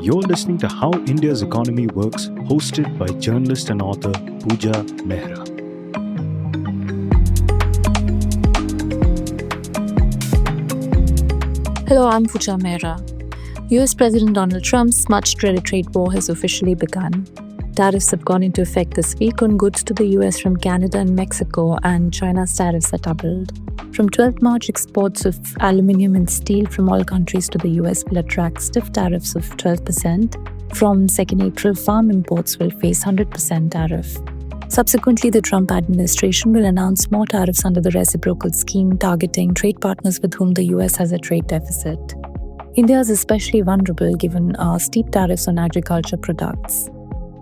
You're listening to How India's Economy Works, hosted by journalist and author Puja Mehra. Hello, I'm Puja Mehra. US President Donald Trump's much dreaded trade war has officially begun. Tariffs have gone into effect this week on goods to the US from Canada and Mexico, and China's tariffs are doubled. From 12th March, exports of aluminium and steel from all countries to the US will attract stiff tariffs of 12%. From 2nd April, farm imports will face 100% tariff. Subsequently, the Trump administration will announce more tariffs under the reciprocal scheme targeting trade partners with whom the US has a trade deficit. India is especially vulnerable given our steep tariffs on agriculture products.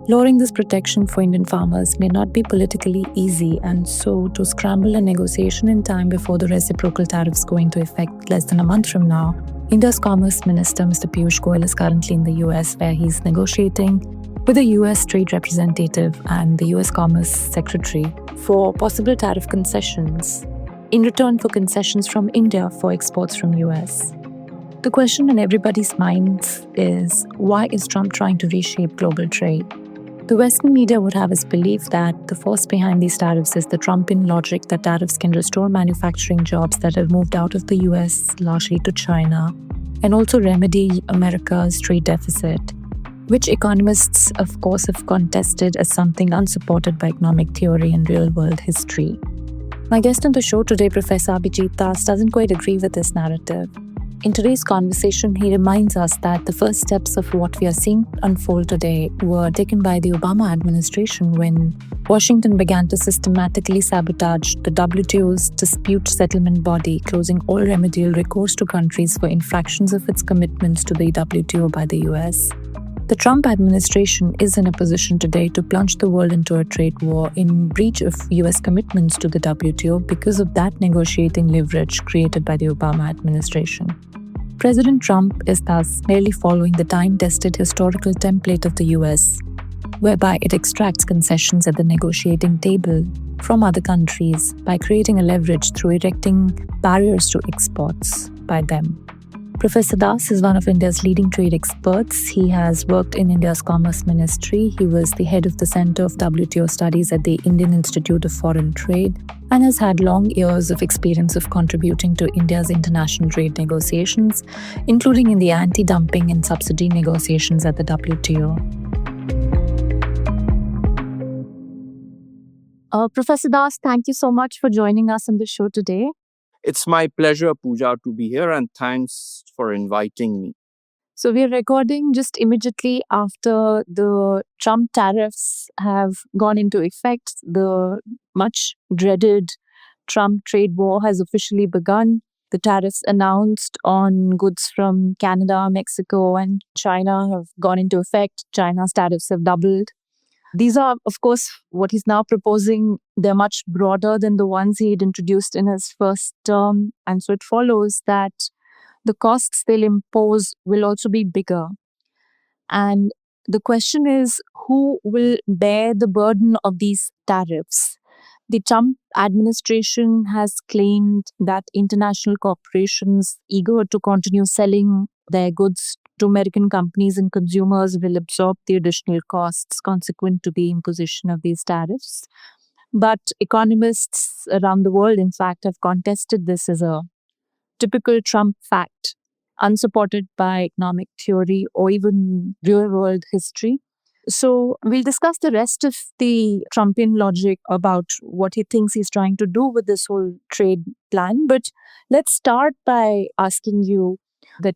Lowering this protection for Indian farmers may not be politically easy, and so to scramble a negotiation in time before the reciprocal tariffs go into effect less than a month from now, India's Commerce Minister Mr. Piyush Goyal is currently in the US, where he's negotiating with the US Trade Representative and the US Commerce Secretary for possible tariff concessions in return for concessions from India for exports from US. The question in everybody's minds is, why is Trump trying to reshape global trade? The Western media would have us believe that the force behind these tariffs is the Trumpian logic that tariffs can restore manufacturing jobs that have moved out of the US largely to China, and also remedy America's trade deficit, which economists, of course, have contested as something unsupported by economic theory and real-world history. My guest on the show today, Professor Abhijit, doesn't quite agree with this narrative. In today's conversation, he reminds us that the first steps of what we are seeing unfold today were taken by the Obama administration when Washington began to systematically sabotage the WTO's dispute settlement body, closing all remedial recourse to countries for infractions of its commitments to the WTO by the US. The Trump administration is in a position today to plunge the world into a trade war in breach of US commitments to the WTO because of that negotiating leverage created by the Obama administration. President Trump is thus merely following the time-tested historical template of the US, whereby it extracts concessions at the negotiating table from other countries by creating a leverage through erecting barriers to exports by them. Professor Das is one of India's leading trade experts. He has worked in India's Commerce Ministry. He was the head of the Center of WTO Studies at the Indian Institute of Foreign Trade and has had long years of experience of contributing to India's international trade negotiations, including in the anti-dumping and subsidy negotiations at the WTO. Professor Das, thank you so much for joining us on the show today. It's my pleasure, Puja, to be here, and thanks for inviting me. So we're recording just immediately after the Trump tariffs have gone into effect. The much dreaded Trump trade war has officially begun. The tariffs announced on goods from Canada, Mexico, and China have gone into effect. China's tariffs have doubled. These are, of course, what he's now proposing. They're much broader than the ones he had introduced in his first term. And so it follows that the costs they'll impose will also be bigger. And the question is, who will bear the burden of these tariffs? The Trump administration has claimed that international corporations eager to continue selling their goods to American companies and consumers will absorb the additional costs consequent to the imposition of these tariffs. But economists around the world, in fact, have contested this as a typical Trump fact, unsupported by economic theory or even real-world history. So we'll discuss the rest of the Trumpian logic about what he thinks he's trying to do with this whole trade plan. But let's start by asking you that,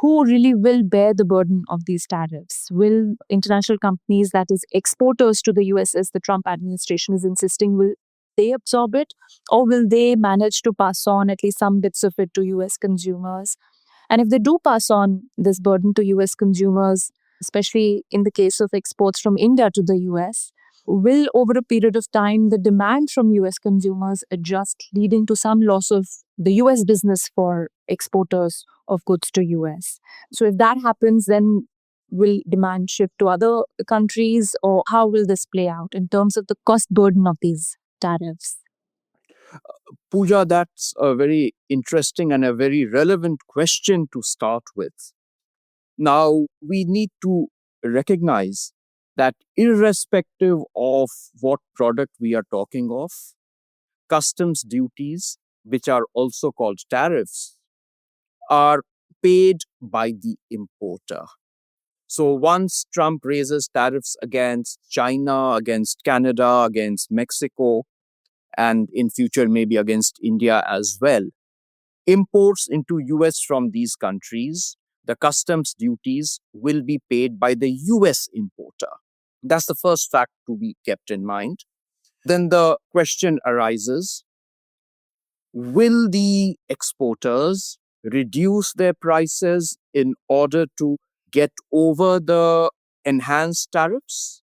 who really will bear the burden of these tariffs? Will international companies, that is, exporters to the US, as the Trump administration is insisting, will they absorb it? Or will they manage to pass on at least some bits of it to US consumers? And if they do pass on this burden to US consumers, especially in the case of exports from India to the US, will over a period of time the demand from US consumers adjust, leading to some loss of the US business for exporters of goods to US? So if that happens, then will demand shift to other countries, or how will this play out in terms of the cost burden of these tariffs? Puja, that's a very interesting and a very relevant question to start with. Now, we need to recognize that irrespective of what product we are talking of, customs duties, which are also called tariffs, are paid by the importer. So once Trump raises tariffs against China, against Canada, against Mexico, and in future maybe against India as well, imports into US from these countries, the customs duties will be paid by the US importer. That's the first fact to be kept in mind. Then the question arises, will the exporters reduce their prices in order to get over the enhanced tariffs?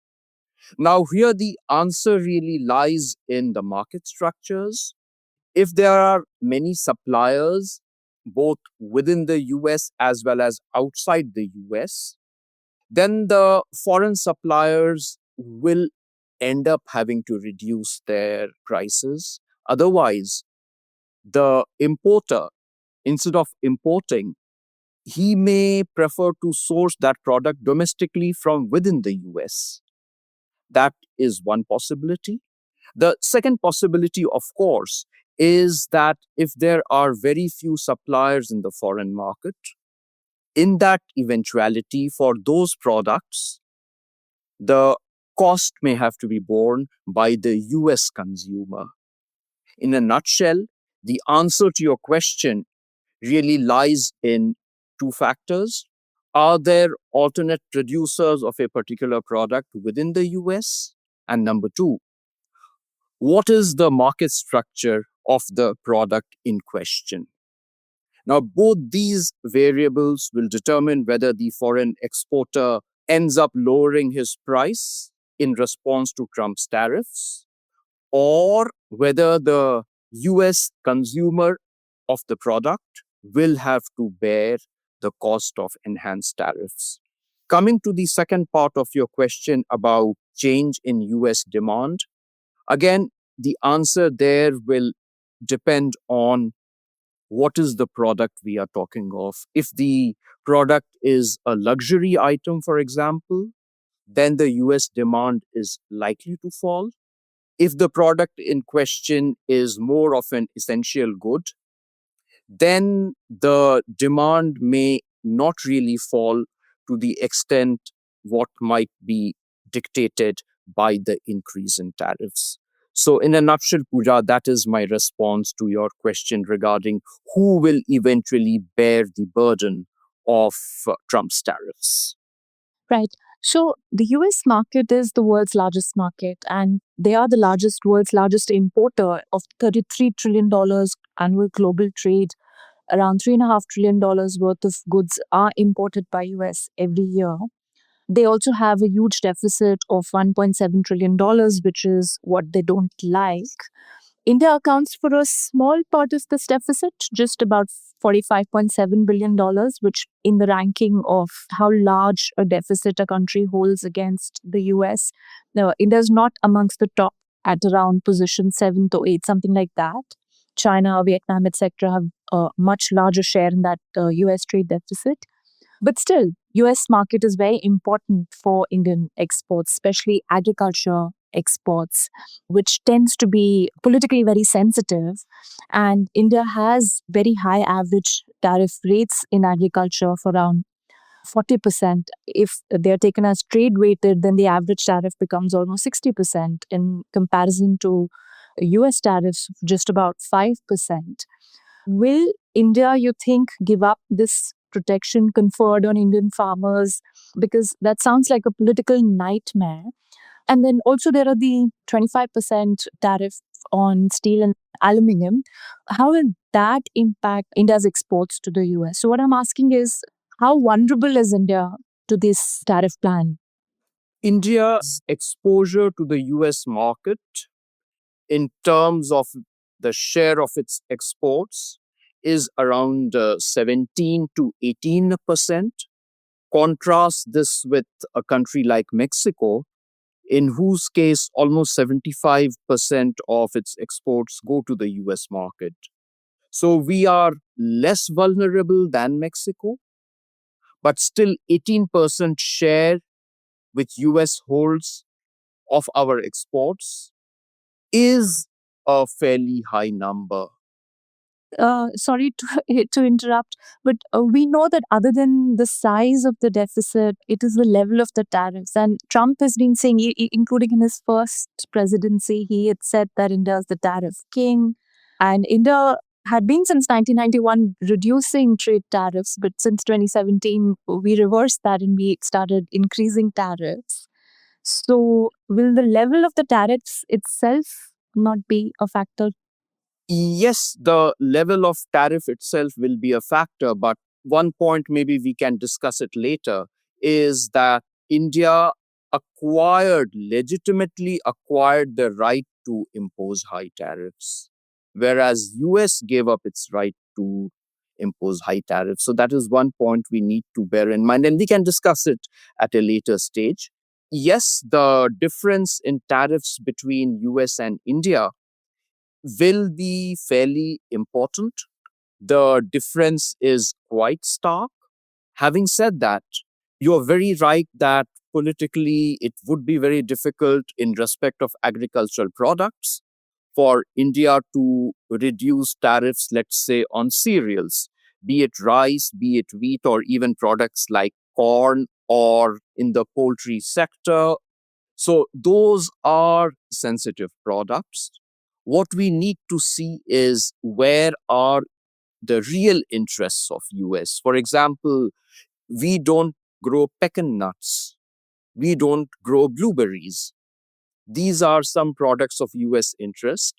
Now, here the answer really lies in the market structures. If there are many suppliers, both within the US as well as outside the US, then the foreign suppliers will end up having to reduce their prices. Otherwise, the importer, instead of importing, he may prefer to source that product domestically from within the US. That is one possibility. The second possibility, of course, is that if there are very few suppliers in the foreign market, in that eventuality, for those products, the cost may have to be borne by the US consumer. In a nutshell, the answer to your question really lies in two factors. Are there alternate producers of a particular product within the US? And number two, what is the market structure of the product in question? Now, both these variables will determine whether the foreign exporter ends up lowering his price in response to Trump's tariffs, or whether the US consumer of the product will have to bear the cost of enhanced tariffs. Coming to the second part of your question about change in US demand, again, the answer there will depend on what is the product we are talking of. If the product is a luxury item, for example, then the US demand is likely to fall. If the product in question is more of an essential good, then the demand may not really fall to the extent what might be dictated by the increase in tariffs. So, in a nutshell, Pooja, that is my response to your question regarding who will eventually bear the burden of Trump's tariffs. Right. So the US market is the world's largest market, and they are the world's largest importer of $33 trillion annual global trade. Around $3.5 trillion worth of goods are imported by US every year. They also have a huge deficit of $1.7 trillion, which is what they don't like. India accounts for a small part of this deficit, just about $45.7 billion, which in the ranking of how large a deficit a country holds against the US, no, India is not amongst the top at around position 7 to 8, something like that. China, Vietnam, etc. have a much larger share in that US trade deficit. But still, US market is very important for Indian exports, especially agriculture exports, which tends to be politically very sensitive. And India has very high average tariff rates in agriculture for around 40%. If they're taken as trade weighted, then the average tariff becomes almost 60% in comparison to US tariffs, of just about 5%. Will India, you think, give up this protection conferred on Indian farmers? Because that sounds like a political nightmare. And then also there are the 25% tariff on steel and aluminium. How will that impact India's exports to the US? So what I'm asking is, how vulnerable is India to this tariff plan? India's exposure to the US market in terms of the share of its exports is around 17 to 18%. Contrast this with a country like Mexico, in whose case almost 75% of its exports go to the US market. So we are less vulnerable than Mexico. but still 18% share which US holds of our exports is a fairly high number. Sorry to, to interrupt, but we know that other than the size of the deficit, it is the level of the tariffs. And Trump has been saying, including in his first presidency, he had said that India is the tariff king. And India had been since 1991 reducing trade tariffs, but since 2017, we reversed that and we started increasing tariffs. So, will the level of the tariffs itself not be a factor? Yes, the level of tariff itself will be a factor, but one point maybe we can discuss it later is that India legitimately acquired the right to impose high tariffs, whereas US gave up its right to impose high tariffs. So that is one point we need to bear in mind, and we can discuss it at a later stage. Yes, the difference in tariffs between US and India will be fairly important. The difference is quite stark. Having said that, you're very right that politically it would be very difficult in respect of agricultural products for India to reduce tariffs, let's say, on cereals, be it rice, be it wheat, or even products like corn or in the poultry sector. So those are sensitive products. What we need to see is where are the real interests of US. For example, we don't grow pecan nuts. We don't grow blueberries. These are some products of US interest.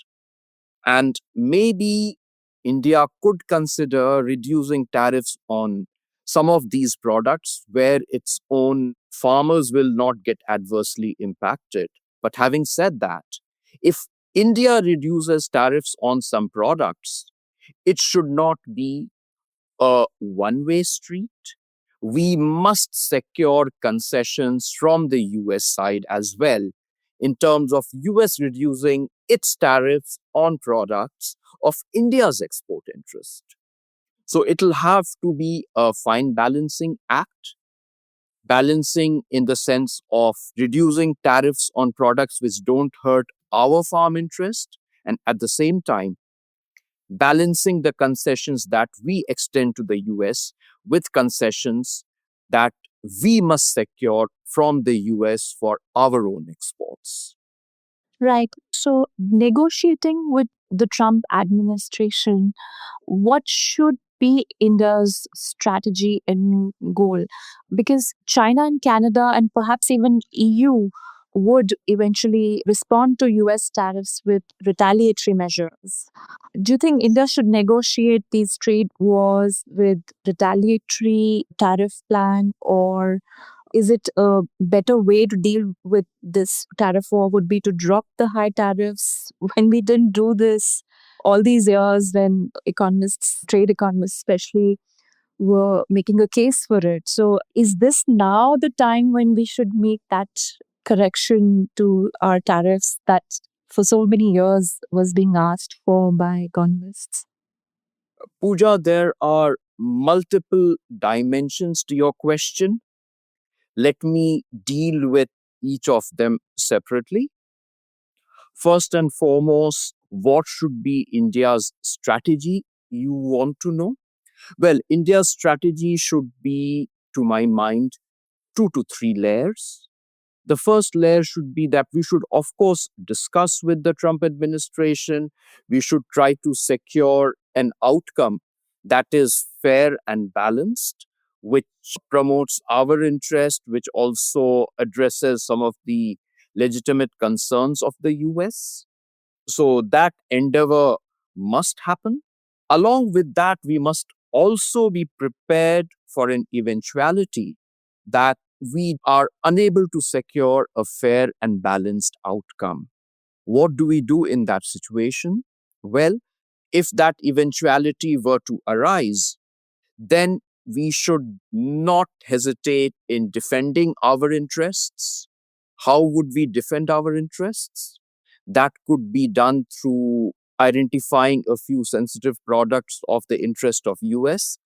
And maybe India could consider reducing tariffs on some of these products where its own farmers will not get adversely impacted. But having said that, if India reduces tariffs on some products, it should not be a one way street. We must secure concessions from the US side as well in terms of US reducing its tariffs on products of India's export interest. So it'll have to be a fine balancing act, balancing in the sense of reducing tariffs on products which don't hurt our farm interest, and at the same time, balancing the concessions that we extend to the US with concessions that we must secure from the US for our own exports. Right. So, negotiating with the Trump administration, what should be India's strategy and goal? Because China and Canada and perhaps even EU would eventually respond to US tariffs with retaliatory measures. Do you think India should negotiate these trade wars with retaliatory tariff plan, or is it a better way to deal with this tariff war would be to drop the high tariffs when we didn't do this all these years when economists, trade economists especially, were making a case for it? So is this now the time when we should make that correction to our tariffs that for so many years was being asked for by economists? Pooja, there are multiple dimensions to your question. Let me deal with each of them separately. First and foremost, what should be India's strategy? You want to know? Well, India's strategy should be, to my mind, 2 to 3 layers. The first layer should be that we should, of course, discuss with the Trump administration. We should try to secure an outcome that is fair and balanced, which promotes our interest, which also addresses some of the legitimate concerns of the US. So that endeavor must happen. Along with that, we must also be prepared for an eventuality that we are unable to secure a fair and balanced outcome. What do we do in that situation? Well, if that eventuality were to arise, then we should not hesitate in defending our interests. How would we defend our interests? That could be done through identifying a few sensitive products of the interest of US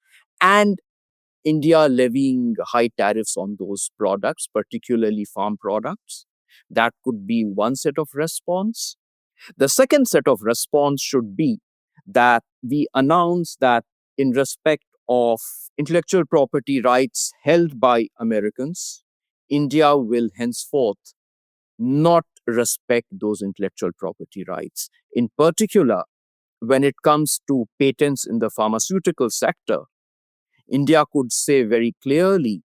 and India levying high tariffs on those products, particularly farm products. That could be one set of response. The second set of response should be that we announce that in respect of intellectual property rights held by Americans, India will henceforth not respect those intellectual property rights. In particular, when it comes to patents in the pharmaceutical sector, India could say very clearly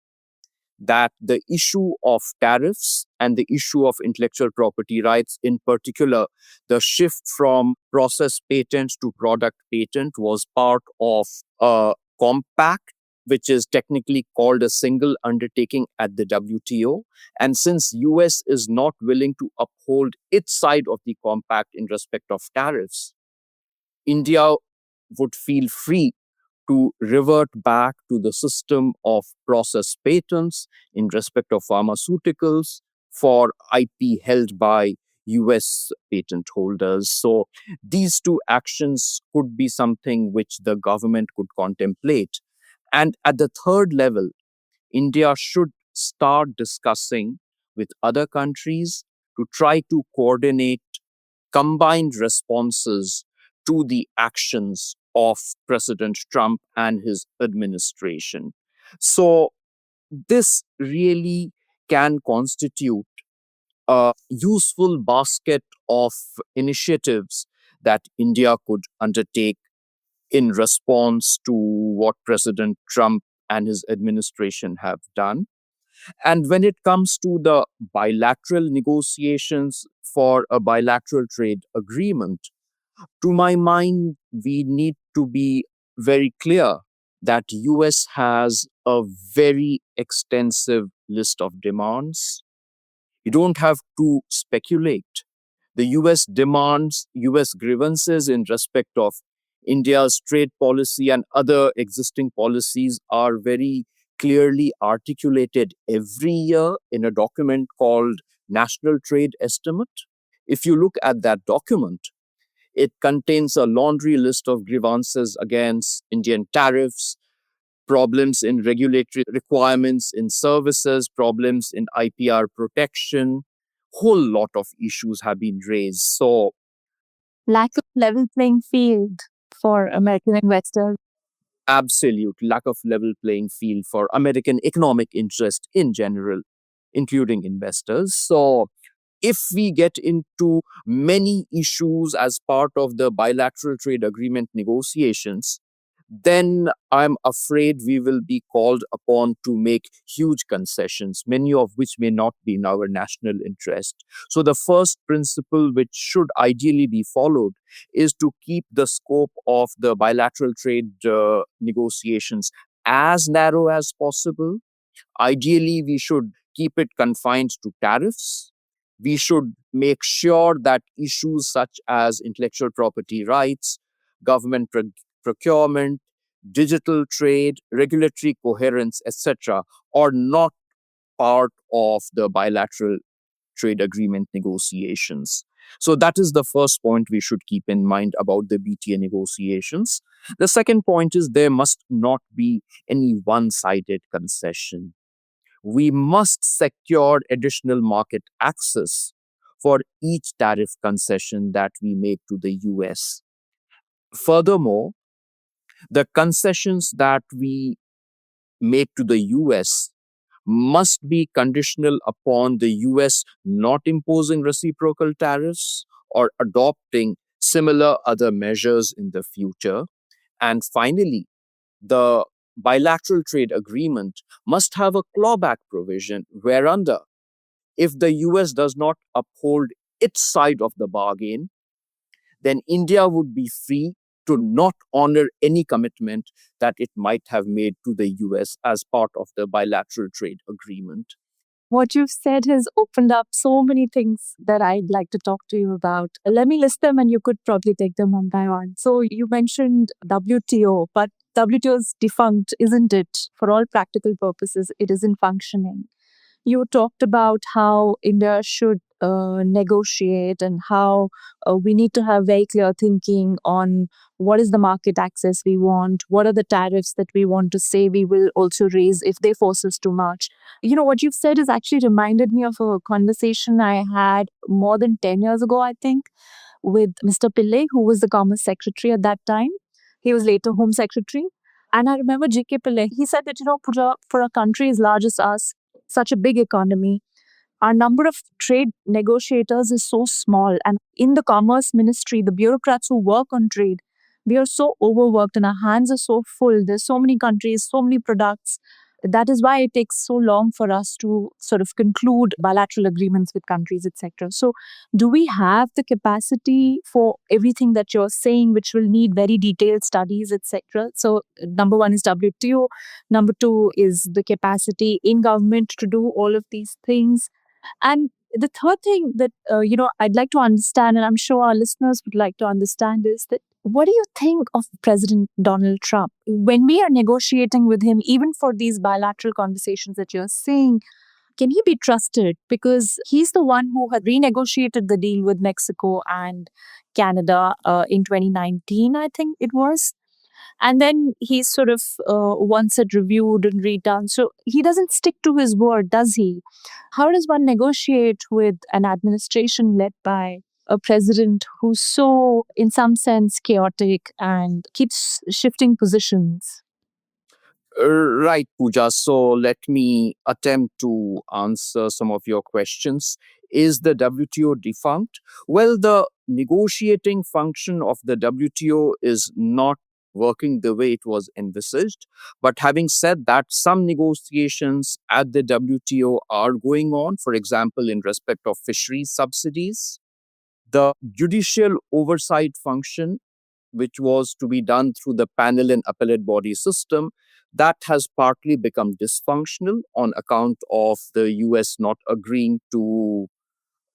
that the issue of tariffs and the issue of intellectual property rights, in particular, the shift from process patent to product patent, was part of a compact, which is technically called a single undertaking at the WTO. And since US is not willing to uphold its side of the compact in respect of tariffs, India would feel free to revert back to the system of process patents in respect of pharmaceuticals for IP held by US patent holders. So these two actions could be something which the government could contemplate. And at the third level, India should start discussing with other countries to try to coordinate combined responses to the actions of President Trump and his administration. So, this really can constitute a useful basket of initiatives that India could undertake in response to what President Trump and his administration have done. And when it comes to the bilateral negotiations for a bilateral trade agreement, to my mind, we need to be very clear that US has a very extensive list of demands. You don't have to speculate. The US demands, US grievances in respect of India's trade policy and other existing policies are very clearly articulated every year in a document called National Trade Estimate. If you look at that document, it contains a laundry list of grievances against Indian tariffs, problems in regulatory requirements in services, problems in IPR protection. Whole lot of issues have been raised. So, Lack of level playing field for American investors. absolute lack of level playing field for American economic interest in general, including investors. So, if we get into many issues as part of the bilateral trade agreement negotiations, then I'm afraid we will be called upon to make huge concessions, many of which may not be in our national interest. So, the first principle which should ideally be followed is to keep the scope of the bilateral trade negotiations as narrow as possible. Ideally, we should keep it confined to tariffs. We should make sure that issues such as intellectual property rights, government procurement, digital trade, regulatory coherence, etc., are not part of the bilateral trade agreement negotiations. So, that is the first point we should keep in mind about the BTA negotiations. The second point is there must not be any one sided concession. We must secure additional market access for each tariff concession that we make to the US. Furthermore, the concessions that we make to the US must be conditional upon the US not imposing reciprocal tariffs or adopting similar other measures in the future. And finally, the bilateral trade agreement must have a clawback provision whereunder if the US does not uphold its side of the bargain, then India would be free to not honor any commitment that it might have made to the US as part of the bilateral trade agreement. What you've said has opened up so many things that I'd like to talk to you about. Let me list them and you could probably take them one by one. So you mentioned WTO, but WTO is defunct, isn't it? For all practical purposes, it isn't functioning. You talked about how India should negotiate and how we need to have very clear thinking on what is the market access we want, what are the tariffs that we want to say we will also raise if they force us too much. What you've said has actually reminded me of a conversation I had more than 10 years ago, I think, with Mr. Pillai, who was the Commerce Secretary at that time. He was later Home Secretary. And I remember J.K. Pillai, he said that, Puja, for a country as large as us, such a big economy, our number of trade negotiators is so small. And in the Commerce Ministry, the bureaucrats who work on trade, we are so overworked and our hands are so full. There's so many countries, so many products. That is why it takes so long for us to sort of conclude bilateral agreements with countries, etc. So, do we have the capacity for everything that you're saying, which will need very detailed studies, etc.? So, number one is WTO. Number two is the capacity in government to do all of these things. And the third thing that I'd like to understand, and I'm sure our listeners would like to understand, is that what do you think of President Donald Trump when we are negotiating with him, even for these bilateral conversations that you're saying? Can he be trusted? Because he's the one who had renegotiated the deal with Mexico and Canada in 2019, I think it was. And then he's sort of wants it reviewed and redone. So he doesn't stick to his word, does he? How does one negotiate with an administration led by a president who's so, in some sense, chaotic and keeps shifting positions? Right, Pooja. So let me attempt to answer some of your questions. Is the WTO defunct? Well, the negotiating function of the WTO is not working the way it was envisaged. But having said that, some negotiations at the WTO are going on, for example, in respect of fisheries subsidies. The judicial oversight function, which was to be done through the panel and appellate body system, that has partly become dysfunctional on account of the US not agreeing to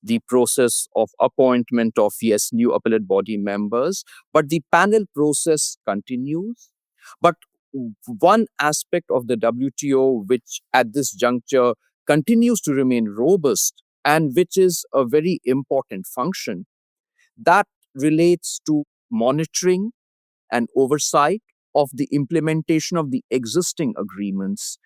the process of appointment of, yes, new appellate body members. But the panel process continues. But one aspect of the WTO, which at this juncture continues to remain robust and which is a very important function, that relates to monitoring and oversight of the implementation of the existing agreements.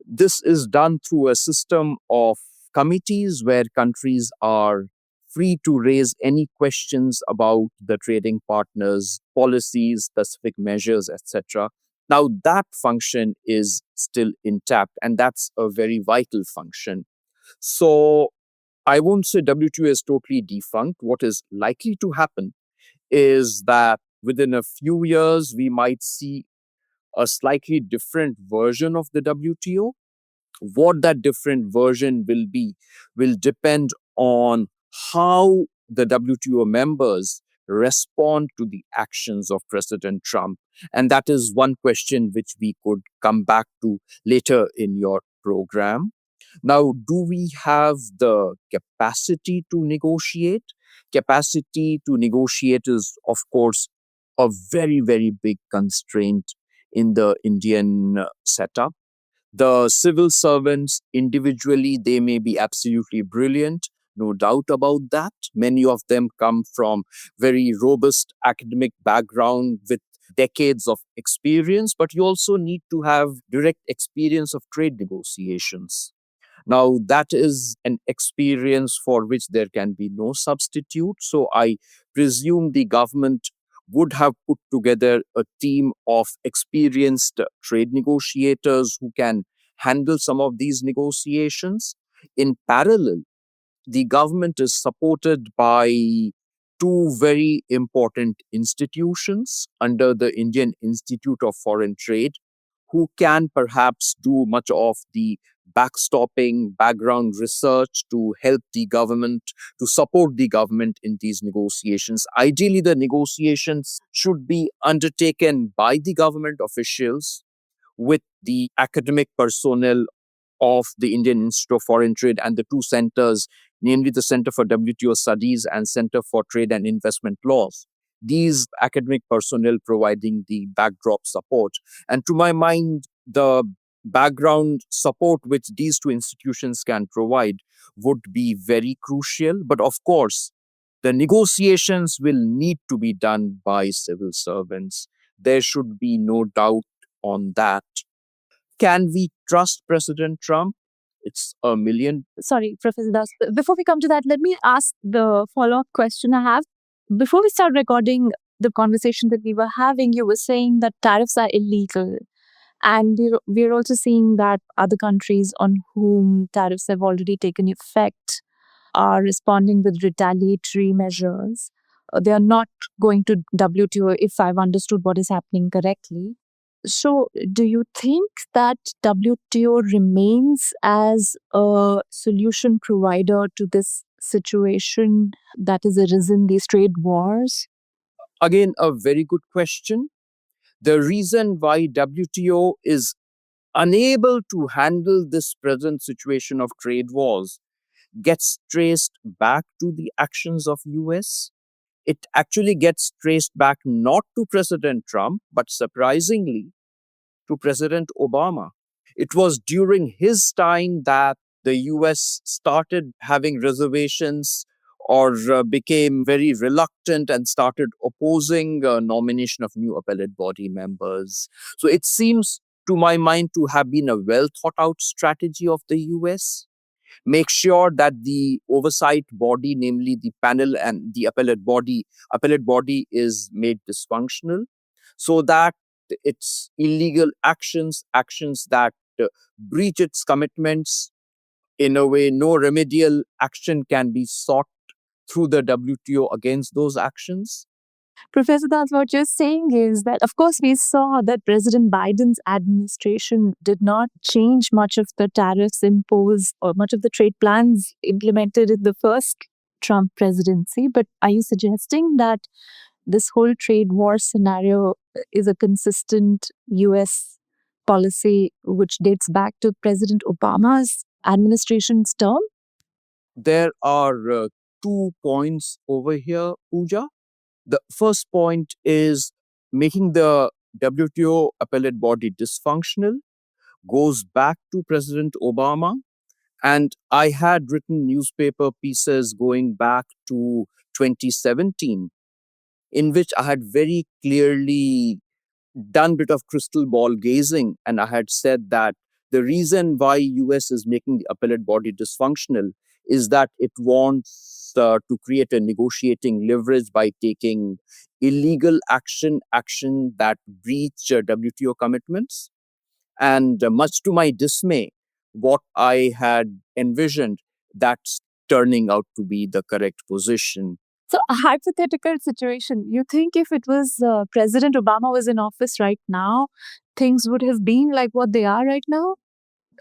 This is done through a system of committees where countries are free to raise any questions about the trading partners' policies, specific measures, etc. Now, that function is still intact, and that's a very vital function. So, I won't say WTO is totally defunct. What is likely to happen is that within a few years, we might see a slightly different version of the WTO. What that different version will be will depend on how the WTO members respond to the actions of President Trump. And that is one question which we could come back to later in your program. Now, do we have the capacity to negotiate? Capacity to negotiate is, of course, a very, very big constraint in the Indian setup. The civil servants individually, they may be absolutely brilliant, no doubt about that. Many of them come from very robust academic background with decades of experience, but you also need to have direct experience of trade negotiations. Now, that is an experience for which there can be no substitute. So I presume the government would have put together a team of experienced trade negotiators who can handle some of these negotiations. In parallel, the government is supported by two very important institutions under the Indian Institute of Foreign Trade, who can perhaps do much of the backstopping, background research to help the government, to support the government in these negotiations. Ideally, the negotiations should be undertaken by the government officials with the academic personnel of the Indian Institute of Foreign Trade and the two centers, namely the Center for WTO Studies and Center for Trade and Investment Laws. These academic personnel providing the backdrop support. And to my mind, the background support which these two institutions can provide would be very crucial. But of course, the negotiations will need to be done by civil servants. There should be no doubt on that. Can we trust President Trump? It's a million. Sorry, Professor Das. Before we come to that, let me ask the follow up question I have. Before we start recording the conversation that we were having, you were saying that tariffs are illegal. And we're also seeing that other countries on whom tariffs have already taken effect are responding with retaliatory measures. They are not going to WTO, if I've understood what is happening correctly. So, do you think that WTO remains as a solution provider to this situation that has arisen, these trade wars? Again, a very good question. The reason why WTO is unable to handle this present situation of trade wars gets traced back to the actions of US. It actually gets traced back not to President Trump, but surprisingly to President Obama. It was during his time that the US started having reservations or became very reluctant and started opposing nomination of new appellate body members. So it seems to my mind to have been a well thought out strategy of the US. Make sure that the oversight body, namely the panel and the appellate body is made dysfunctional so that its illegal actions that breach its commitments, in a way, no remedial action can be sought through the WTO against those actions. Professor Das, what you're saying is that, of course, we saw that President Biden's administration did not change much of the tariffs imposed or much of the trade plans implemented in the first Trump presidency. But are you suggesting that this whole trade war scenario is a consistent US policy which dates back to President Obama's administration's term? There are 2 points over here, Pooja. The first point is making the WTO appellate body dysfunctional goes back to President Obama. And I had written newspaper pieces going back to 2017, in which I had very clearly done bit of crystal ball gazing, and I had said that the reason why US is making the appellate body dysfunctional is that it wants to create a negotiating leverage by taking illegal action that breach WTO commitments. And much to my dismay, what I had envisioned, that's turning out to be the correct position. So, a hypothetical situation. You think if it was President Obama was in office right now, things would have been like what they are right now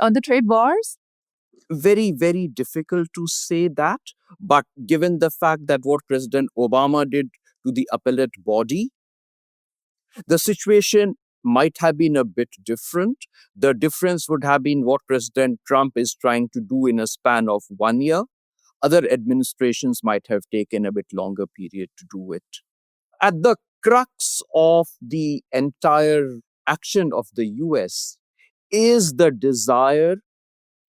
on the trade wars? Very, very difficult to say that. But given the fact that what President Obama did to the appellate body, the situation might have been a bit different. The difference would have been what President Trump is trying to do in a span of 1 year. Other administrations might have taken a bit longer period to do it. At the crux of the entire action of the US is the desire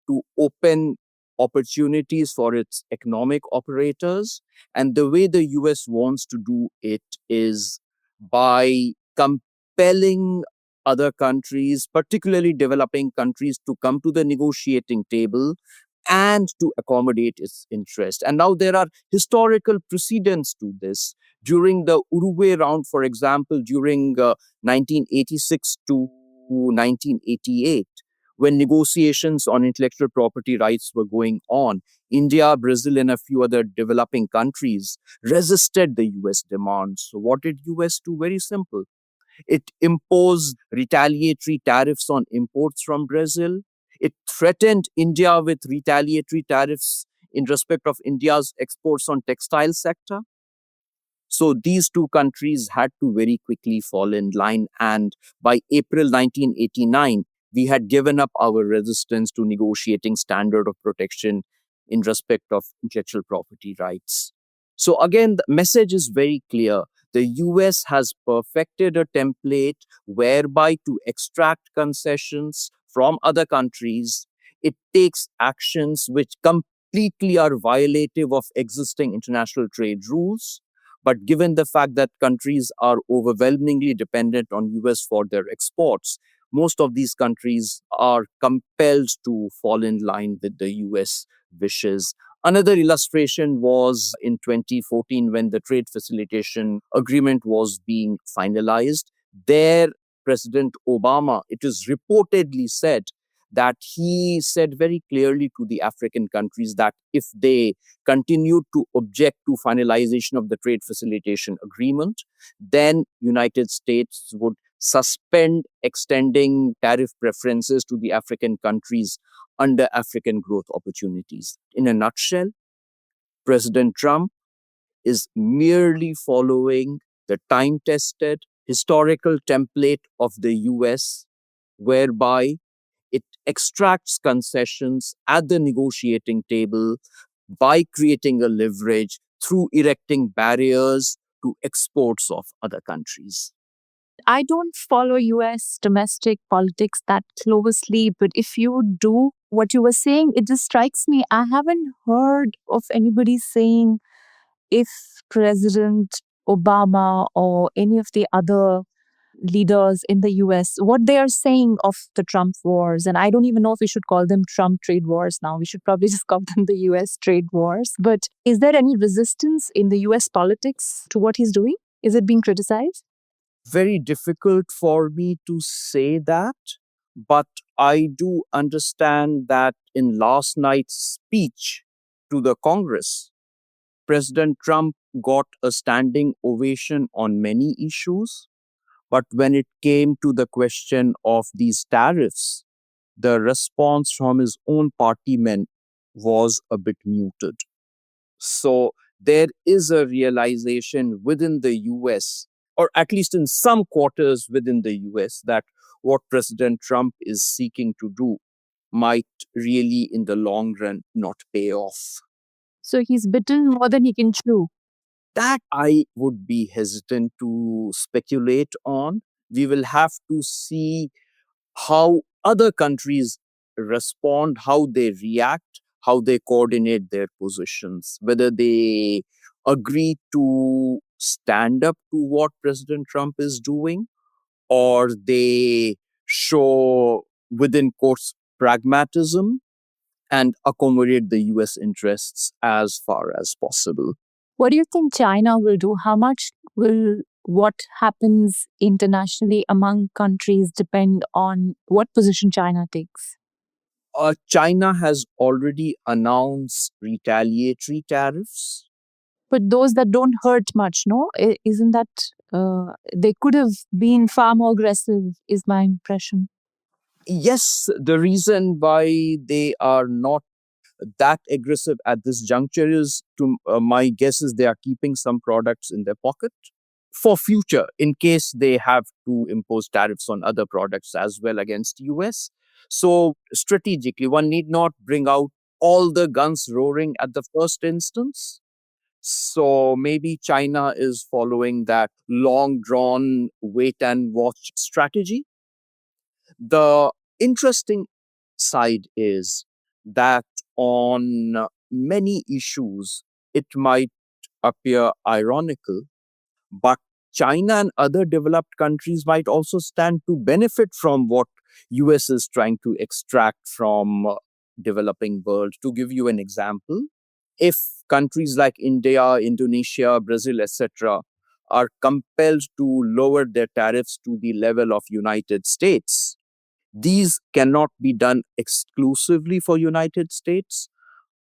to open opportunities for its economic operators. And the way the US wants to do it is by compelling other countries, particularly developing countries, to come to the negotiating table and to accommodate its interest. And now there are historical precedents to this. During the Uruguay round, for example, during 1986 to 1988, when negotiations on intellectual property rights were going on, India, Brazil, and a few other developing countries resisted the US demands. So what did US do? Very simple. It imposed retaliatory tariffs on imports from Brazil. It threatened India with retaliatory tariffs in respect of India's exports on textile sector. So these two countries had to very quickly fall in line. And by April 1989, we had given up our resistance to negotiating standard of protection in respect of intellectual property rights. So again, the message is very clear. The US has perfected a template whereby to extract concessions from other countries, it takes actions which completely are violative of existing international trade rules. But given the fact that countries are overwhelmingly dependent on US for their exports, most of these countries are compelled to fall in line with the US wishes. Another illustration was in 2014 when the trade facilitation agreement was being finalized. There, President Obama, it is reportedly said that he said very clearly to the African countries that if they continued to object to finalization of the trade facilitation agreement, then United States would suspend extending tariff preferences to the African countries under African growth opportunities. In a nutshell, President Trump is merely following the time tested historical template of the US, whereby it extracts concessions at the negotiating table by creating a leverage through erecting barriers to exports of other countries. I don't follow US domestic politics that closely, but if you do, what you were saying, it just strikes me. I haven't heard of anybody saying if President Obama or any of the other leaders in the US, what they are saying of the Trump wars. And I don't even know if we should call them Trump trade wars now. We should probably just call them the US trade wars. But is there any resistance in the US politics to what he's doing? Is it being criticized? Very difficult for me to say that, but I do understand that in last night's speech to the Congress, President Trump got a standing ovation on many issues. But when it came to the question of these tariffs, the response from his own party men was a bit muted. So there is a realization within the US, or at least in some quarters within the US, that what President Trump is seeking to do might really, in the long run, not pay off. So he's bitten more than he can chew. That I would be hesitant to speculate on. We will have to see how other countries respond, how they react, how they coordinate their positions, whether they agree to stand up to what President Trump is doing, or they show, within quotes, pragmatism and accommodate the US interests as far as possible. What do you think China will do? How much will what happens internationally among countries depend on what position China takes? China has already announced retaliatory tariffs. But those that don't hurt much, no? Isn't that they could have been far more aggressive, is my impression. Yes, the reason why they are not that aggressive at this juncture is, to my guess is, they are keeping some products in their pocket for future in case they have to impose tariffs on other products as well against US. So strategically, one need not bring out all the guns roaring at the first instance. So maybe China is following that long drawn wait and watch strategy. The interesting side is that on many issues, it might appear ironical, but China and other developed countries might also stand to benefit from what US is trying to extract from developing world. To give you an example, if countries like India, Indonesia, Brazil, etc., are compelled to lower their tariffs to the level of United States, these cannot be done exclusively for United States.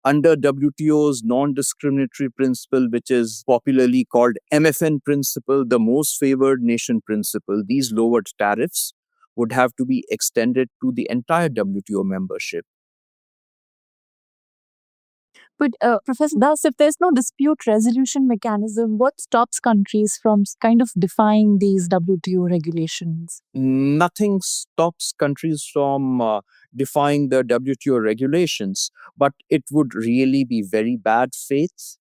Under WTO's non-discriminatory principle, which is popularly called MFN principle, the most favored nation principle, these lowered tariffs would have to be extended to the entire WTO membership. But Professor, thus, if there's no dispute resolution mechanism, what stops countries from kind of defying these WTO regulations? Nothing stops countries from defying the WTO regulations, but it would really be very bad faith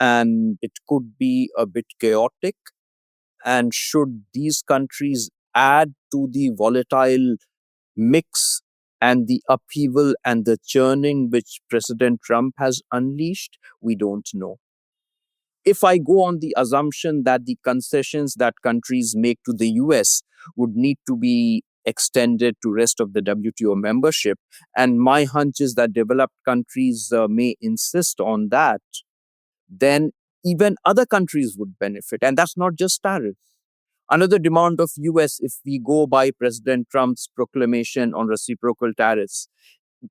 and it could be a bit chaotic. And should these countries add to the volatile mix and the upheaval and the churning which President Trump has unleashed, we don't know. If I go on the assumption that the concessions that countries make to the US would need to be extended to rest of the WTO membership, and my hunch is that developed countries may insist on that, then even other countries would benefit. And that's not just tariffs. Another demand of US, if we go by President Trump's proclamation on reciprocal tariffs,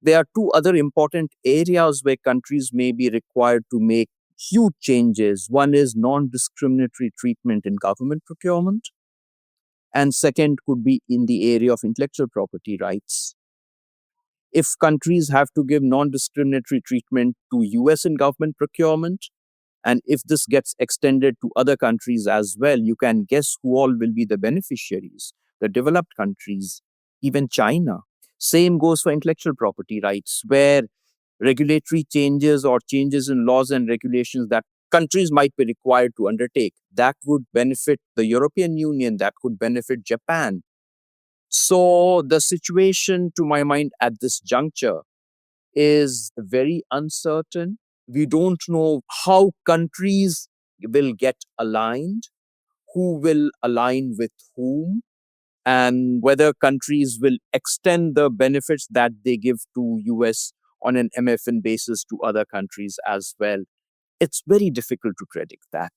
there are two other important areas where countries may be required to make huge changes. One is non-discriminatory treatment in government procurement, and second could be in the area of intellectual property rights. If countries have to give non-discriminatory treatment to US in government procurement, and if this gets extended to other countries as well, you can guess who all will be the beneficiaries: the developed countries, even China. Same goes for intellectual property rights, where regulatory changes or changes in laws and regulations that countries might be required to undertake, that would benefit the European Union, that could benefit Japan. So the situation, to my mind, at this juncture is very uncertain. We don't know how countries will get aligned, who will align with whom, and whether countries will extend the benefits that they give to US on an MFN basis to other countries as well. It's very difficult to predict that.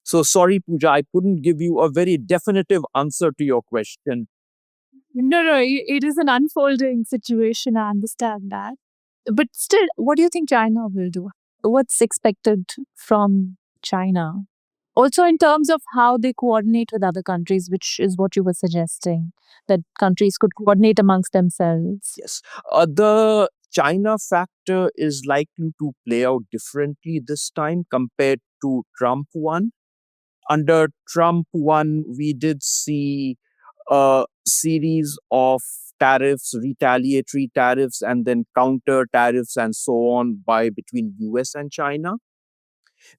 So sorry, Pooja, I couldn't give you a very definitive answer to your question. No, it is an unfolding situation. I understand that. But still, what do you think China will do? What's expected from China? Also, in terms of how they coordinate with other countries, which is what you were suggesting, that countries could coordinate amongst themselves. Yes. The China factor is likely to play out differently this time compared to Trump 1. Under Trump 1, we did see a series of tariffs, retaliatory tariffs, and then counter tariffs and so on by between US and China.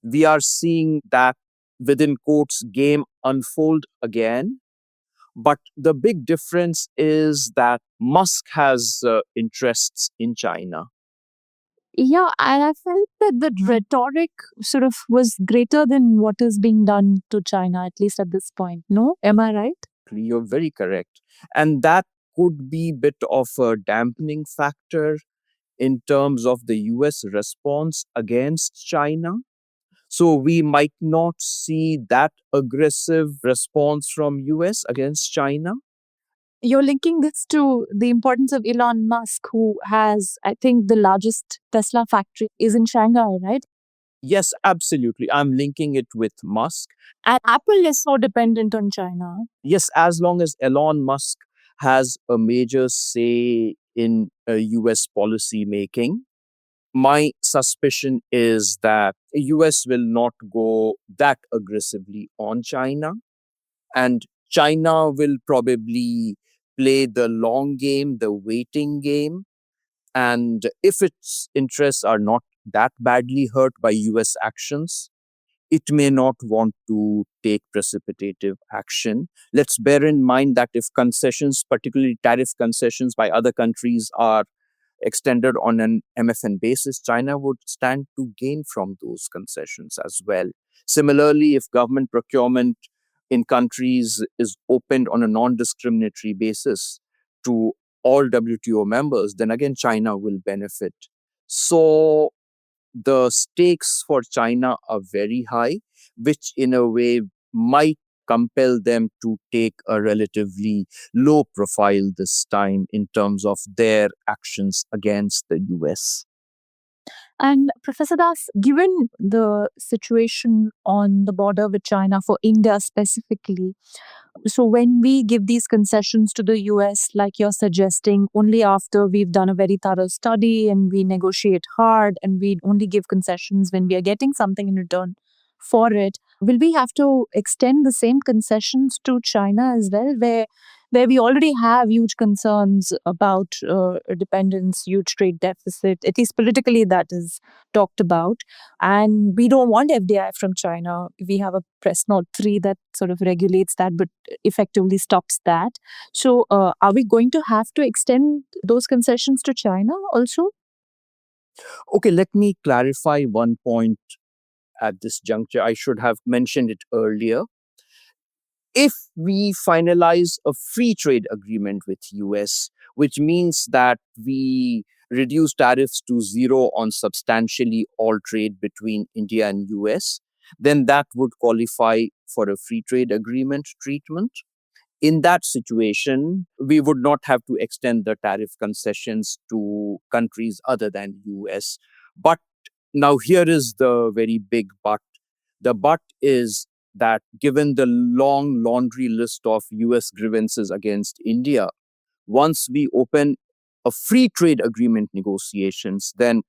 We are seeing that within quotes game unfold again. But the big difference is that Musk has interests in China. Yeah, and I felt that the rhetoric sort of was greater than what is being done to China, at least at this point. No? Am I right? You're very correct. And that could be a bit of a dampening factor in terms of the US response against China. So we might not see that aggressive response from US against China. You're linking this to the importance of Elon Musk, who has, I think, the largest Tesla factory is in Shanghai, right? Yes, absolutely. I'm linking it with Musk. And Apple is so dependent on China. Yes, as long as Elon Musk has a major say in US policy making, my suspicion is that US will not go that aggressively on China, and China will probably play the long game, the waiting game. And if its interests are not that badly hurt by US actions, it may not want to take precipitative action. Let's bear in mind that if concessions, particularly tariff concessions by other countries, are extended on an MFN basis, China would stand to gain from those concessions as well. Similarly, if government procurement in countries is opened on a non-discriminatory basis to all WTO members, then again China will benefit. So the stakes for China are very high, which in a way might compel them to take a relatively low profile this time in terms of their actions against the US. And Professor Das, given the situation on the border with China for India specifically, so when we give these concessions to the US, like you're suggesting, only after we've done a very thorough study and we negotiate hard and we only give concessions when we are getting something in return for it, will we have to extend the same concessions to China as well, where where we already have huge concerns about dependence, huge trade deficit, at least politically, that is talked about. And we don't want FDI from China. We have a Press Note 3 that sort of regulates that, but effectively stops that. So, are we going to have to extend those concessions to China also? Okay, let me clarify one point at this juncture. I should have mentioned it earlier. If we finalize a free trade agreement with US, which means that we reduce tariffs to zero on substantially all trade between India and US, then that would qualify for a free trade agreement treatment. In that situation, we would not have to extend the tariff concessions to countries other than US. But now here is the very big but. The but is that given the long laundry list of US grievances against India, once we open a free trade agreement negotiations, then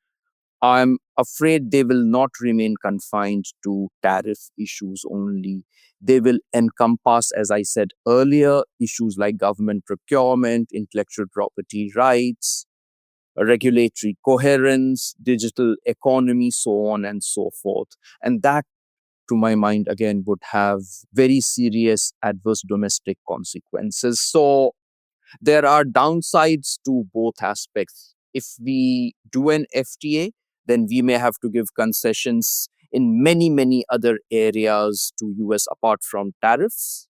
I'm afraid they will not remain confined to tariff issues only. They will encompass, as I said earlier, issues like government procurement, intellectual property rights, regulatory coherence, digital economy, so on and so forth. And that, to my mind, again, would have very serious adverse domestic consequences. So there are downsides to both aspects. If we do an FTA, then we may have to give concessions in many, many other areas to US apart from tariffs.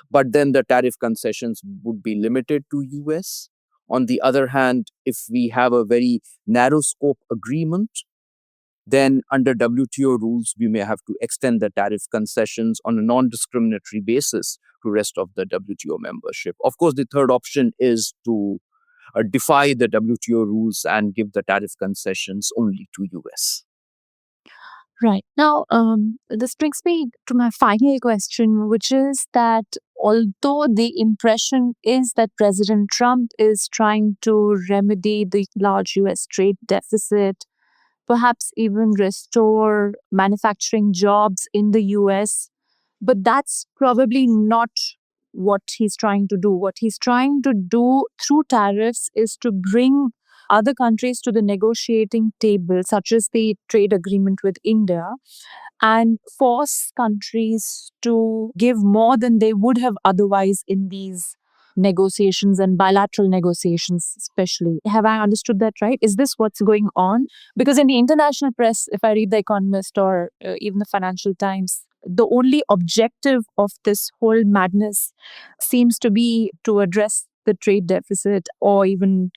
But then the tariff concessions would be limited to US. On the other hand, if we have a very narrow scope agreement, then under WTO rules, we may have to extend the tariff concessions on a non-discriminatory basis to rest of the WTO membership. Of course, the third option is to defy the WTO rules and give the tariff concessions only to US. Right. Now, this brings me to my final question, which is that although the impression is that President Trump is trying to remedy the large US trade deficit, perhaps even restore manufacturing jobs in the US, but that's probably not what he's trying to do. What he's trying to do through tariffs is to bring other countries to the negotiating table, such as the trade agreement with India, and force countries to give more than they would have otherwise in these negotiations and bilateral negotiations, especially. Have I understood that right? Is this what's going on? Because in the international press, if I read The Economist or even the Financial Times, the only objective of this whole madness seems to be to address the trade deficit or even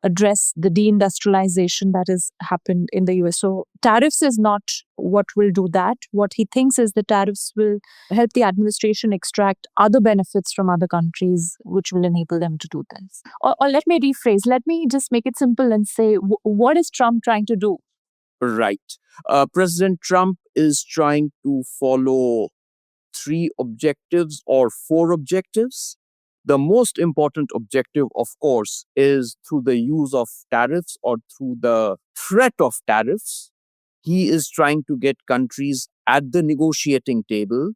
address the deindustrialization that has happened in the US. So tariffs is not what will do that. What he thinks is the tariffs will help the administration extract other benefits from other countries, which will enable them to do this. Or let me rephrase, let me just make it simple and say, what is Trump trying to do? Right. President Trump is trying to follow three objectives or four objectives. The most important objective, of course, is through the use of tariffs or through the threat of tariffs. He is trying to get countries at the negotiating table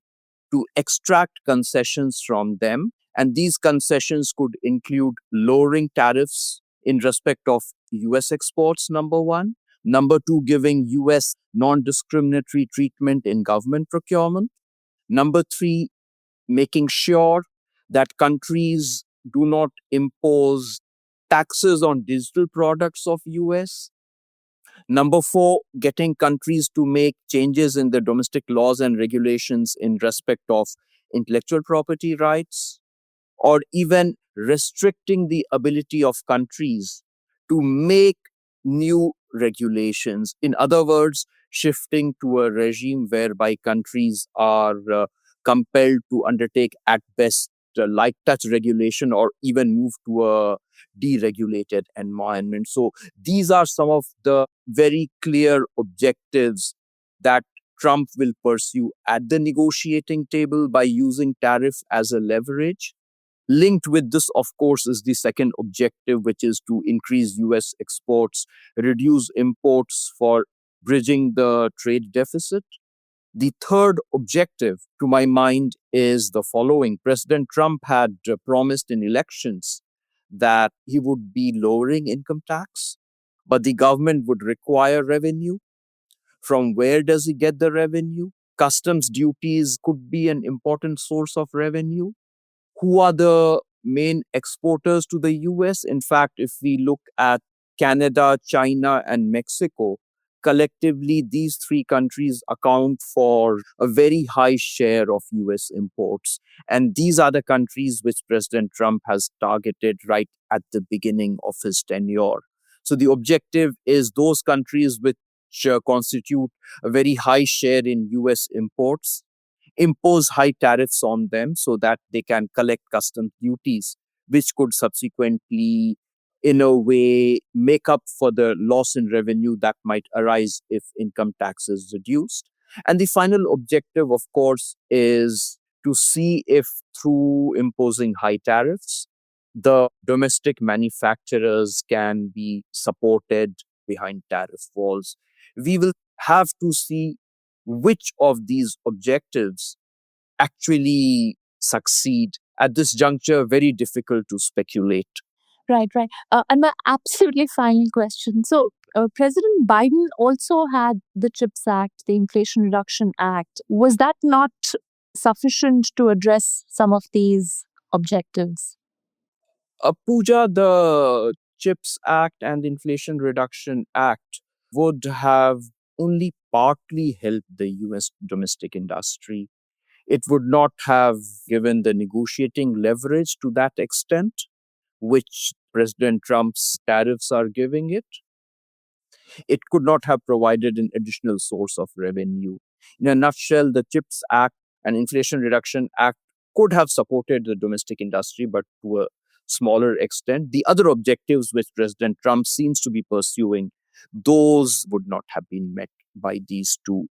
to extract concessions from them. And these concessions could include lowering tariffs in respect of US exports, number one. Number two, giving US non discriminatory treatment in government procurement. Number three, making sure that countries do not impose taxes on digital products of US. Number four, getting countries to make changes in the domestic laws and regulations in respect of intellectual property rights, or even restricting the ability of countries to make new regulations. In other words, shifting to a regime whereby countries are compelled to undertake at best light touch regulation or even move to a deregulated environment. So these are some of the very clear objectives that Trump will pursue at the negotiating table by using tariff as a leverage. Linked with this, of course, is the second objective, which is to increase US exports, reduce imports for bridging the trade deficit. The third objective, to my mind, is the following. President Trump had promised in elections that he would be lowering income tax, but the government would require revenue. From where does he get the revenue? Customs duties could be an important source of revenue. Who are the main exporters to the US? In fact, if we look at Canada, China, and Mexico, collectively, these three countries account for a very high share of US imports. And these are the countries which President Trump has targeted right at the beginning of his tenure. So the objective is those countries which constitute a very high share in US imports, impose high tariffs on them so that they can collect customs duties, which could subsequently, in a way, make up for the loss in revenue that might arise if income tax is reduced. And the final objective, of course, is to see if through imposing high tariffs, the domestic manufacturers can be supported behind tariff walls. We will have to see which of these objectives actually succeed. At this juncture, very difficult to speculate. Right, right. And my absolutely final question. So, President Biden also had the CHIPS Act, the Inflation Reduction Act. Was that not sufficient to address some of these objectives? Puja, the CHIPS Act and the Inflation Reduction Act would have only partly helped the US domestic industry. It would not have given the negotiating leverage to that extent, which President Trump's tariffs are giving it. It could not have provided an additional source of revenue. In a nutshell, the CHIPS Act and Inflation Reduction Act could have supported the domestic industry, but to a smaller extent. The other objectives which President Trump seems to be pursuing, those would not have been met by these two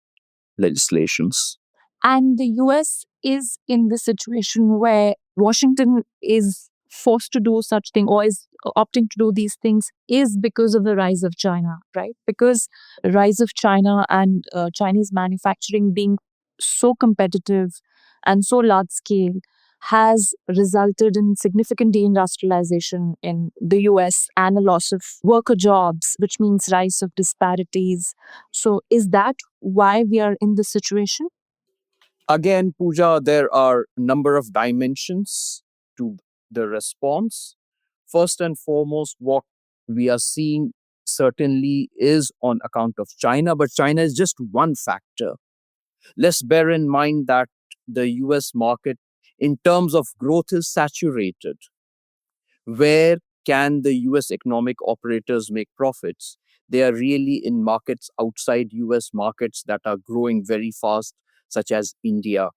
legislations. And the US is in the situation where Washington is forced to do such thing or is opting to do these things is because of the rise of China, right? Because the rise of China and Chinese manufacturing being so competitive and so large scale has resulted in significant deindustrialization in the US and a loss of worker jobs, which means rise of disparities. So is that why we are in this situation? Again, Pooja, there are a number of dimensions to the response. First and foremost, what we are seeing certainly is on account of China, but China is just one factor. Let's bear in mind that the US market, in terms of growth, is saturated. Where can the US economic operators make profits? They are really in markets outside US markets that are growing very fast, such as India.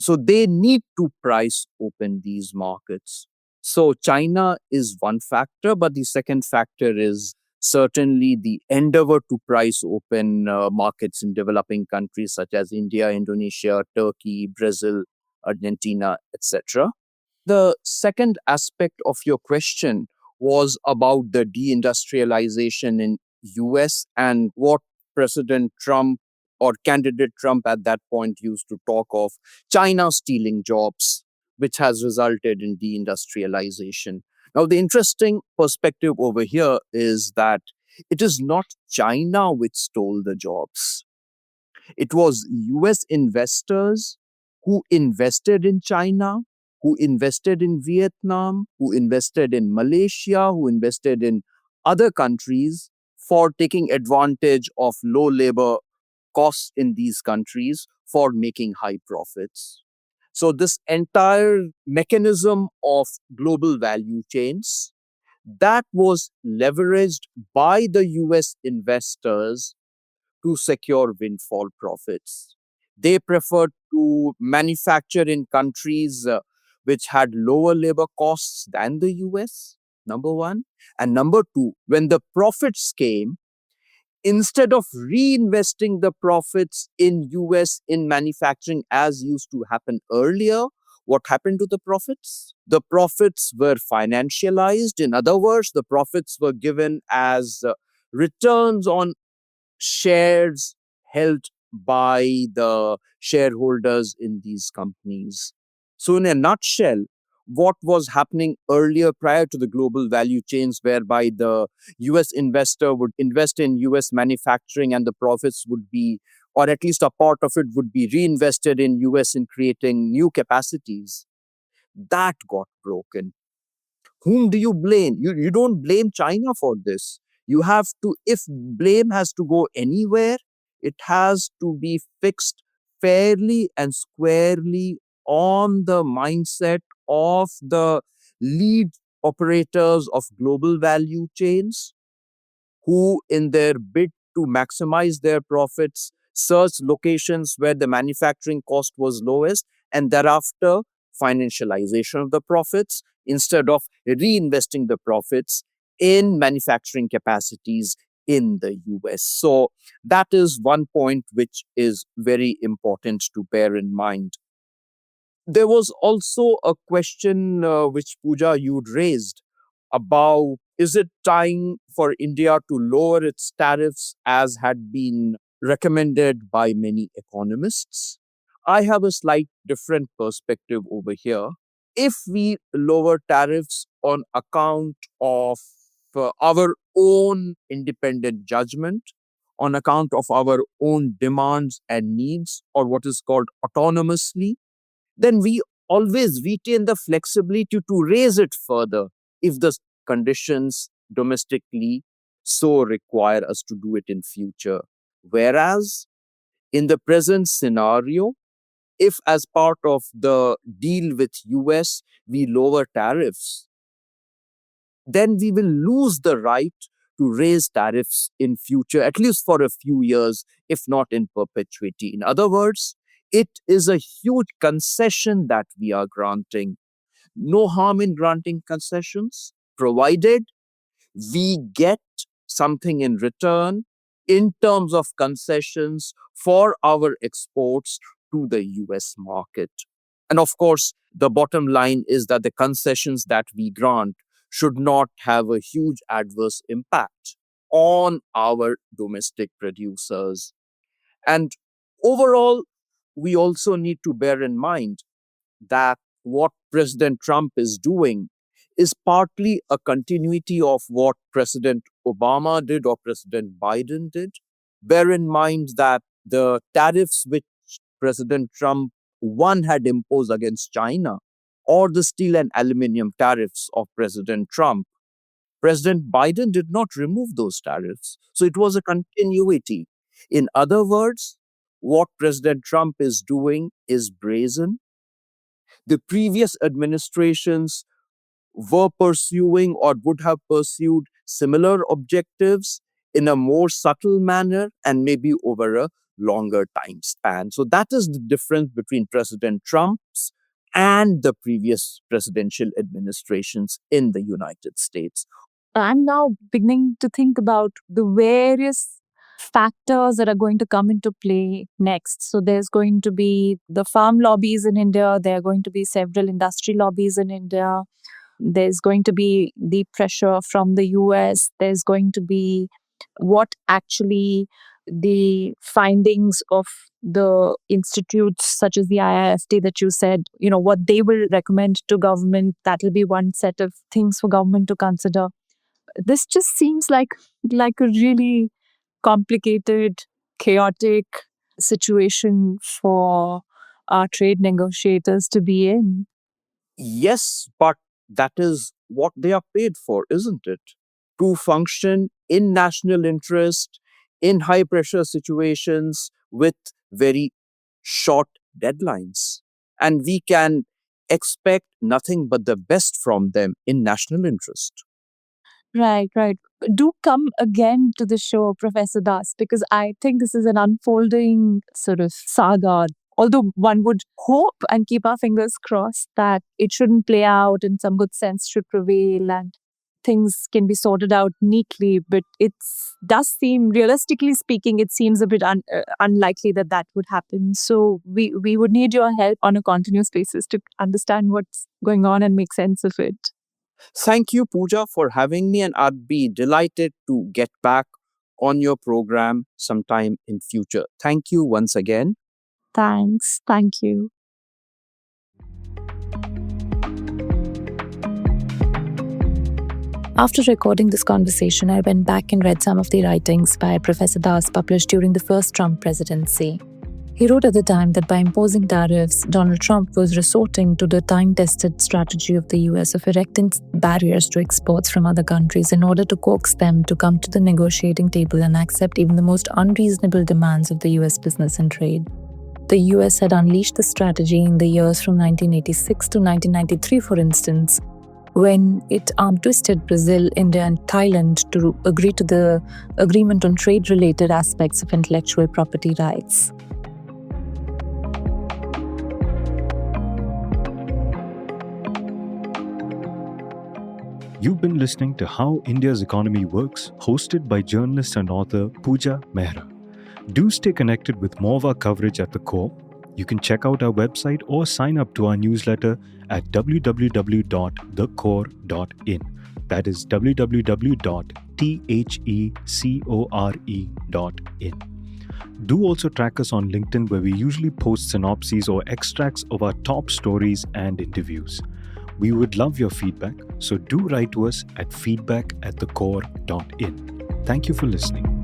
So they need to price open these markets. So China is one factor, but the second factor is certainly the endeavor to price open markets in developing countries such as India, Indonesia, Turkey, Brazil, Argentina, etc. The second aspect of your question was about the deindustrialization in US and what President Trump or candidate Trump at that point used to talk of China stealing jobs, which has resulted in deindustrialization. Now, the interesting perspective over here is that it is not China which stole the jobs. It was US investors who invested in China, who invested in Vietnam, who invested in Malaysia, who invested in other countries for taking advantage of low labor costs in these countries for making high profits. So, this entire mechanism of global value chains that was leveraged by the US investors to secure windfall profits. They preferred to manufacture in countries which had lower labor costs than the US, number one. And number two, when the profits came, instead of reinvesting the profits in US in manufacturing as used to happen earlier, what happened to the profits? The profits were financialized. In other words, the profits were given as returns on shares held by the shareholders in these companies. So, in a nutshell, what was happening earlier prior to the global value chains, whereby the US investor would invest in US manufacturing and the profits would be, or at least a part of it would be reinvested in US in creating new capacities, that got broken. Whom do you blame? You don't blame China for this. You have to, if blame has to go anywhere, it has to be fixed fairly and squarely on the mindset of the lead operators of global value chains, who, in their bid to maximize their profits, searched locations where the manufacturing cost was lowest, and thereafter financialization of the profits instead of reinvesting the profits in manufacturing capacities in the US. So, that is one point which is very important to bear in mind. There was also a question which Pooja you'd raised about, is it time for India to lower its tariffs as had been recommended by many economists? I have a slight different perspective over here. If we lower tariffs on account of our own independent judgment, on account of our own demands and needs, or what is called autonomously, then we always retain the flexibility to raise it further if the conditions domestically so require us to do it in future. Whereas in the present scenario, if as part of the deal with US we lower tariffs, then we will lose the right to raise tariffs in future, at least for a few years, if not in perpetuity. In other words, it is a huge concession that we are granting. No harm in granting concessions, provided we get something in return in terms of concessions for our exports to the US market. And of course, the bottom line is that the concessions that we grant should not have a huge adverse impact on our domestic producers. And overall, we also need to bear in mind that what President Trump is doing is partly a continuity of what President Obama did or President Biden did. Bear in mind that the tariffs which President Trump, one, had imposed against China, or the steel and aluminum tariffs of President Trump, President Biden did not remove those tariffs. So it was a continuity. In other words, what President Trump is doing is brazen. The previous administrations were pursuing or would have pursued similar objectives in a more subtle manner and maybe over a longer time span. So that is the difference between President Trump's and the previous presidential administrations in the United States. I'm now beginning to think about the various factors that are going to come into play next. So there's going to be the farm lobbies in India, there are going to be several industry lobbies in India, there's going to be the pressure from the US, there's going to be what actually the findings of the institutes such as the IIFT that you said, what they will recommend to government, that will be one set of things for government to consider. This just seems like a really complicated, chaotic situation for our trade negotiators to be in. Yes, but that is what they are paid for, isn't it? To function in national interest, in high pressure situations with very short deadlines. And we can expect nothing but the best from them in national interest. Right, right. Do come again to the show, Professor Das, because I think this is an unfolding sort of saga. Although one would hope and keep our fingers crossed that it shouldn't play out and some good sense should prevail and things can be sorted out neatly. But it does seem, realistically speaking, it seems a bit unlikely that that would happen. So we would need your help on a continuous basis to understand what's going on and make sense of it. Thank you, Pooja, for having me, and I'd be delighted to get back on your program sometime in future. Thank you once again. Thanks. Thank you. After recording this conversation, I went back and read some of the writings by Professor Das published during the first Trump presidency. He wrote at the time that by imposing tariffs, Donald Trump was resorting to the time-tested strategy of the US of erecting barriers to exports from other countries in order to coax them to come to the negotiating table and accept even the most unreasonable demands of the US business and trade. The US had unleashed the strategy in the years from 1986 to 1993, for instance, when it arm-twisted Brazil, India, and Thailand to agree to the Agreement on Trade-Related Aspects of Intellectual Property Rights. You've been listening to How India's Economy Works, hosted by journalist and author Puja Mehra. Do stay connected with more of our coverage at the core. You can check out our website or sign up to our newsletter at www.thecore.in. That is www.thecore.in. Do also track us on LinkedIn, where we usually post synopses or extracts of our top stories and interviews. We would love your feedback, so do write to us at feedback@thecore.in. Thank you for listening.